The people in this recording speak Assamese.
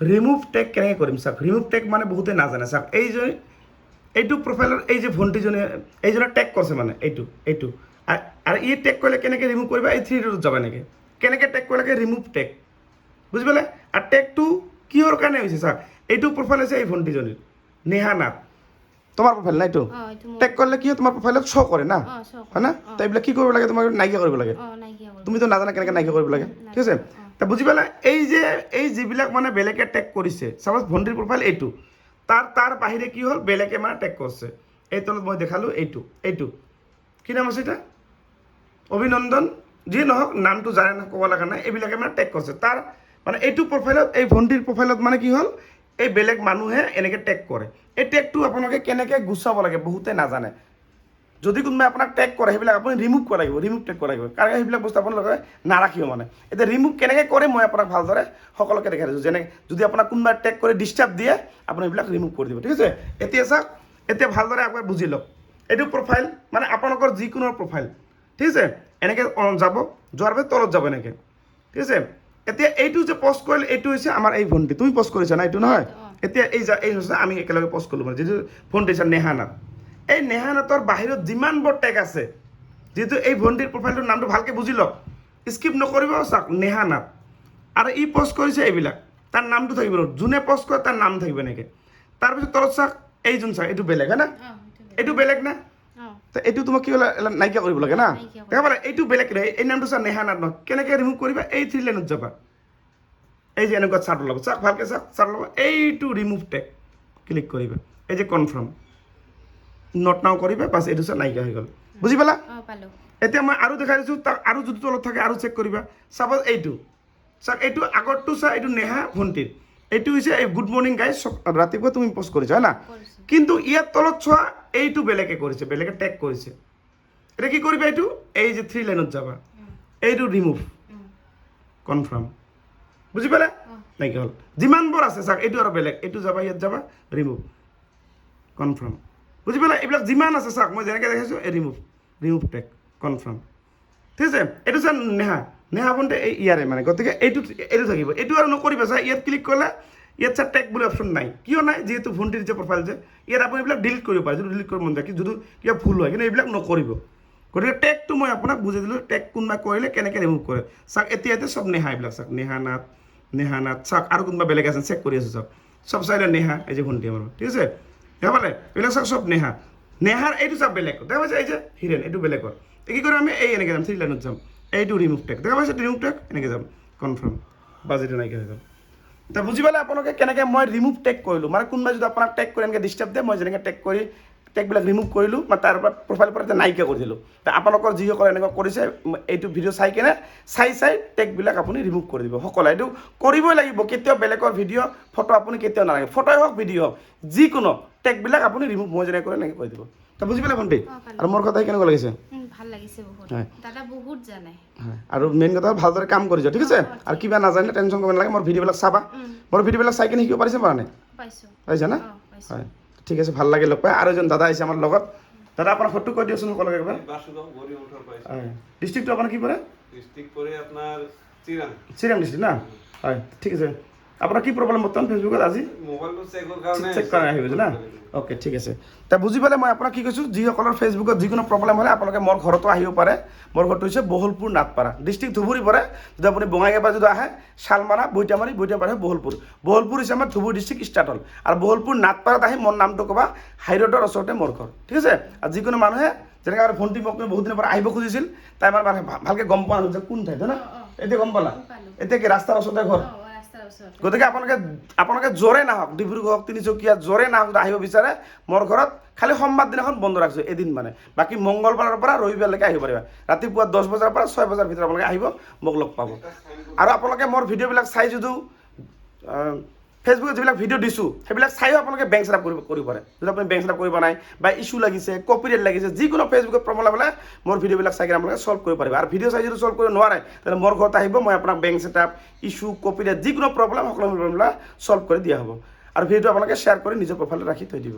ৰিমুভ টেগ কেনেকৈ কৰিম চাওক ৰিমুভ টেগ মানে বহুতে নাজানে চাওক এইটো প্ৰফাইলৰ এই যে ভণ্টিজনে এইজনে টেগ কৰিছে মানে এইটো আৰু ই টেগ কৰিলে কেনেকৈ ৰিমুভ কৰিবা এই 3 ডটত যাব এনেকৈ কেনেকৈ টেগ কৰিব লাগে ৰিমুভ টেগ বুজি পালে আৰু টেগটো কিহৰ কাৰণে হৈছে চাওক এইটো প্ৰফাইল হৈছে এই ভণ্টিজনীৰ নেহা নাথ তোমাৰ প্ৰফাইল না এইটো টেগ কৰিলে কি হয় তোমাৰ প্ৰফাইলত শ্ব' কৰে না হয় না তো এইবিলাক কি কৰিব লাগে তোমাক নাইকিয়া কৰিব লাগে তুমিতো নাজানা কেনেকৈ নাইকিয়া কৰিব লাগে ঠিক আছে তা বুজি পালা এই যিবিলাক মানে বেলেগে টেগ কৰিছে চাপ'জ ভণ্টিৰ প্ৰফাইল এইটো তাৰ বাহিৰে কি হ'ল বেলেগে মানে টেগ কৰিছে এই তলত মই দেখালোঁ এইটো কি নাম আছে এটা অভিনন্দন যি নহওক নামটো জানে ক'ব লগা নাই এইবিলাকে মানে টেগ কৰিছে তাৰ মানে এইটো প্ৰফাইলত এই ভণ্টিৰ প্ৰফাইলত মানে কি হ'ল এই বেলেগ মানুহে এনেকৈ টেগ কৰে এই টেগটো আপোনালোকে কেনেকৈ গুচাব লাগে বহুতে নাজানে যদি কোনোবাই আপোনাক টেগ কৰে সেইবিলাক আপুনি ৰিমুভ কৰিব লাগিব ৰিমুভ টেগ কৰিব লাগিব কাৰণ সেইবিলাক বস্তু আপোনালোকে নাৰাখিব মানে এতিয়া ৰিমুভ কেনেকৈ কৰে মই আপোনাক ভালদৰে সকলোকে দেখাই দিছোঁ যেনে যদি আপোনাক কোনোবাই টেগ কৰি ডিষ্টাৰ্ব দিয়ে আপুনি এইবিলাক ৰিমুভ কৰি দিব ঠিক আছে এতিয়া চাওক এতিয়া ভালদৰে একবাৰ বুজি লওক এইটো প্ৰফাইল মানে আপোনালোকৰ যিকোনো প্ৰফাইল ঠিক আছে এনেকৈ যাব যোৱাৰ পিছত তলত যাব এনেকৈ ঠিক আছে এতিয়া এইটো যে পোষ্ট কৰিলে এইটো হৈছে আমাৰ এই ভণ্টি তুমি পোষ্ট কৰিছা না এইটো নহয় এতিয়া এই হৈছে আমি একেলগে পোষ্ট কৰিলোঁ মানে যিটো ভণ্টি হৈছে নেহা নাথ এই নেহা নাথৰ বাহিৰত যিমানবোৰ টেগ আছে যিহেতু এই ভণ্টিৰ প্ৰফাইলটোৰ নামটো ভালকৈ বুজি লওক স্কিপ নকৰিব চাওক নেহা নাথ আৰু ই পোষ্ট কৰিছে এইবিলাক তাৰ নামটো থাকিব যোনে পোষ্ট কৰে তাৰ নাম থাকিব এনেকৈ তাৰপিছত তলত চাওক এইজন চাওক এইটো বেলেগ হয় না এইটো বেলেগ না তো এইটো তোমাক কি হ'লে নাইকিয়া কৰিব লাগে না দেখাবলৈ এইটো বেলেগ এই নামটো চাওক নেহা নাথ নহয় কেনেকৈ ৰিমুভ কৰিবা এই 3 লাইনত যাবা এই যে এনেকুৱা চাৰ্ট ল'ব চাওক ভালকৈ চাওক চাৰ্ট ল'ব এইটো ৰিমুভ টেগ ক্লিক কৰিবা এই যে কনফাৰ্ম নট নাও কৰিবা বাছ এইটো চাওক নাইকিয়া হৈ গ'ল বুজি পালা এতিয়া মই আৰু দেখাই দিছোঁ তাক আৰু যদি তলত থাকে আৰু চেক কৰিবা চাপ'জ এইটো চাওক এইটো আগৰটো চা এইটো নেহা ভণ্টিৰ এইটো হৈছে এই গুড মৰ্ণিং গাইজ ৰাতিপুৱা তুমি পোষ্ট কৰিছা হয় না কিন্তু ইয়াৰ তলত চোৱা এইটো বেলেগে কৰিছে বেলেগে টেগ কৰিছে এতিয়া কি কৰিবা এইটো এই যে 3 লাইনত যাবা এইটো ৰিমুভ কনফাৰ্ম বুজি পালে নাইকিয়া হ'ল যিমানবোৰ আছে চাওক এইটো আৰু বেলেগ এইটো যাবা ইয়াত যাবা ৰিমুভ কনফাৰ্ম বুজি পালে এইবিলাক যিমান আছে চাওক মই যেনেকৈ দেখাইছোঁ এই ৰিমুভ টেগ কনফাৰ্ম ঠিক আছে এইটো চাওক নেহা ভণ্টি এই ইয়াৰে মানে গতিকে এইটো থাকিব এইটো আৰু নকৰিবা চাওক ইয়াত ক্লিক কৰিলে ইয়াত চাওক টেগ বুলি অপশ্যন নাই কিয় নাই যিহেতু ভণ্টিৰ যে প্ৰফাইল যে ইয়াত আপুনি এইবিলাক ডিলিট কৰিব পাৰে যদি ডিলিট কৰিব মন যায় যদি কিবা ভুল হয় কিন্তু এইবিলাক নকৰিব গতিকে টেগটো মই আপোনাক বুজাই দিলোঁ টেগ কোনোবাই কৰিলে কেনেকৈ ৰিমুভ কৰে চাওক এতিয়া চব নেহা এইবিলাক চাওক নেহা নাথ চাওক আৰু কোনোবা বেলেগ আছে চেক কৰি আছোঁ চাওক চব চাইলে নেহা এই যে ভণ্টি আমাৰ ঠিক আছে দেখা পালে এইবিলাক চাওক চব নেহাৰ এইটো চাওক বেলেগ দেখা পাইছে এই যে হিৰেণ এইটো বেলেগৰ কি কৰিম আমি এই এনেকৈ যাম 3 লাইনত যাম এইটো ৰিমুভ টেগ দেখা পাইছে ৰিমুভ টেগ এনেকৈ যাম কনফাৰ্ম বাজেটো নাইকিয়া হৈ গ'ল তা বুজি পালে আপোনালোকে কেনেকৈ মই ৰিমুভ টেগ কৰিলোঁ মানে কোনোবাই যদি আপোনাক টেগ কৰি এনেকৈ ডিষ্টাৰ্ব দিয়ে মই যেনেকৈ টেগ কৰি টেগবিলাক ৰিমুভ কৰিলোঁ মই তাৰ পৰা প্ৰফাইলৰ পৰা এতিয়া নাইকিয়া কৰি দিলোঁ তা আপোনালোকৰ যিসকলে এনেকুৱা কৰিছে এইটো ভিডিঅ' চাই কেনে চাই টেগবিলাক আপুনি ৰিমুভ কৰি দিব সকলোৱে এইটো কৰিবই লাগিব কেতিয়াও বেলেগৰ ভিডিঅ' ফটো আপুনি কেতিয়াও নালাগে ফটোই হওক ভিডিঅ' হওক যিকোনো টেগবিলাক আপুনি ৰিমুভ মই যেনেকৈ কৰে এনেকৈ কৰি দিব তা বুজি পালে ভণ্টি আৰু মোৰ কথা কেনেকুৱা লাগিছে ভাল লাগিছে বহুত দাদা বহুত জানে আৰু মেইন কথা ভালদৰে কাম কৰিছে ঠিক আছে আৰু কিবা নাজানিলে টেনশ্যন কৰিব নালাগে মোৰ ভিডিঅ'বিলাক চাবা মোৰ ভিডিঅ'বিলাক চাই কিনে শিকিব পাৰিছে পৰা নাই পাইছা না হয় ঠিক আছে ভাল লাগে লগ পাই আৰু এজন দাদা আহিছে আমাৰ লগত দাদা আপোনাৰ ফটো কৈ দিয়কচোন সকলোকে একবাৰ ডিষ্ট্ৰিক্টটো আপোনাৰ কি পৰে চিৰাং ডিষ্ট্ৰিক্ট না হয় ঠিক আছে আপোনাৰ কি প্ৰব্লেম বৰ্তমান ফেচবুকত আজি চেক কৰা আহিব না অ'কে ঠিক আছে তা বুজি পালে মই আপোনাক কি কৈছোঁ যিসকলৰ ফেচবুকত যিকোনো প্ৰব্লেম হ'লে আপোনালোকে মোৰ ঘৰতো আহিব পাৰে মোৰ ঘৰটো হৈছে বহলপুৰ নাটপাৰা ডিষ্ট্ৰিক্ট ধুবুৰী পৰে যদি আপুনি বঙাইগাঁৱৰ পৰা যদি আহে শালমাৰা বৈতামাৰী বহলপুৰ হৈছে আমাৰ ধুবুৰী ডিষ্ট্ৰিক্ট ষ্টাৰ্ট হ'ল আৰু বহলপুৰ নাটপাৰাত আহি মোৰ নামটো ক'বা হাইৰোডৰ ওচৰতে মোৰ ঘৰ ঠিক আছে আৰু যিকোনো মানুহে যেনেকৈ আমাৰ ভণ্টি মোক বহুত দিনৰ পৰা আহিব খুজিছিল তাই আমাৰ ভালকৈ গম পোৱা নাছিল যে কোন ঠাইত হয় না এতিয়া গম পালা এতিয়া কি ৰাস্তাৰ ওচৰতে ঘৰ গতিকে আপোনালোকে জোৰে নাহক ডিব্ৰুগড় হওক তিনিচুকীয়া জোৰে নাহক যদি আহিব বিচাৰে মোৰ ঘৰত খালি সোমবাৰ দিনাখন বন্ধ ৰাখিছোঁ এদিন মানে বাকী মংগলবাৰৰ পৰা ৰবিবাৰলৈকে আহিব পাৰিবা ৰাতিপুৱা 10 বজাৰ পৰা 6 বজাৰ ভিতৰত আপোনালোকে আহিব মোক লগ পাব আৰু আপোনালোকে মোৰ ভিডিঅ'বিলাক চাই যদিও ফেচবুকত যিবিলাক ভিডিঅ' দিছোঁ সেইবিলাক চাইও আপোনালোকে বেংক ছেটআপ কৰিব পাৰে যদি আপুনি বেংক ছেটআপ কৰিব নাই বা ইছ্যু লাগিছে কপিৰাইট লাগিছে যিকোনো ফেচবুকত প্ৰব্লেম হ'লে মোৰ ভিডিঅ'বিলাক চাই কিনে আপোনালোকে ছল্ভ কৰিব পাৰিব আৰু ভিডিঅ' চাই যদি ছল্ভ কৰিব নোৱাৰে তেতিয়াহ'লে মোৰ ঘৰত আহিব মই আপোনাক বেংক ছেটআপ ইছ্যু কপিৰাইট যিকোনো প্ৰব্লেম সকলো প্ৰব্লেমবিলাক ছল্ভ কৰি দিয়া হ'ব আৰু ভিডিঅ'টো আপোনালোকে শ্বেয়াৰ কৰি নিজৰ প্ৰফাইলত ৰাখি থৈ দিব